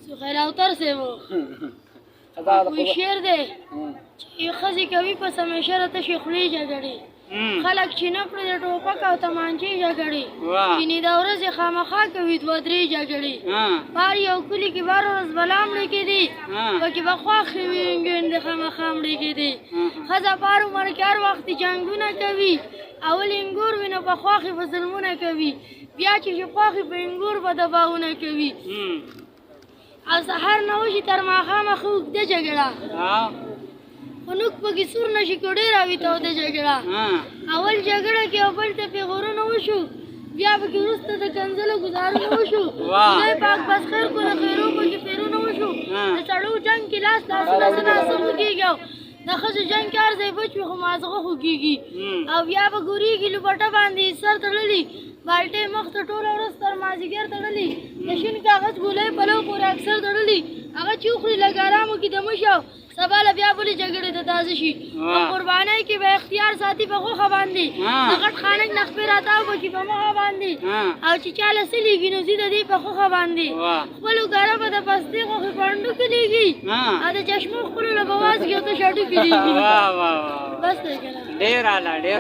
سخیل اوتر سے وہ کوئی شیر دے چې ښځې کوي په سمیشه راته شیخلي جګړې خلک چې نه کړي د ټوپک او تمانچې جګړې ځینې د ورځې خامخا کوي دوه درې جګړې بار یو کلي کې بار ورځ بلا مړې کېدې پکې به خواښې وي نجونې د خامخا مړې کېدې ښځه بار عمر کې هر وخت جنګونه کوي اول انګور وي نو په خواښې به ظلمونه کوي بیا چې خواښې په انګور به دباونه کوي او سهار نه وشي تر ماښامه ښه اوږده جګړه خو نوک پکې سور نه شي که ډېره وي توده جګړه اول جګړه کې یو بل ته پېغورونه وشو بیا پکې وروسته د کنځلو ګزارونه وشو خدای پاک بس خیر کړو د خیرو پکې پیرونه وشو د سړو جنګ کې لاسونه څه ناسه خوږېږي او د ښځو جنګ کې هر ځای بچ وي خو مازغه خوږېږي او بیا به ګورېږي لوپټه باندې سر تړلي بالټې مخ ته ټوله ورځ تر مازدیګر تړلي د شین کاغذ ګولۍ پلو پورې اکثر تړلي هغه چې وخوري لږ ارامو کې دمه شي او سبا له بیا بلې جګړې ته تازه شي په قربانۍ کې به اختیار ساتي په غوښه باندې د غټ خانک نخپې راتاو به کي په مخه باندې او چې چا له څه لېږي نو ځي د دې په خوښه باندې خپلو ګره به د پستې غوښې په انډوکې لېږي او د چشمو خپلو له به وازګي او تش هډوکې لېږي بس دی که نه ډېر اعلی ډېر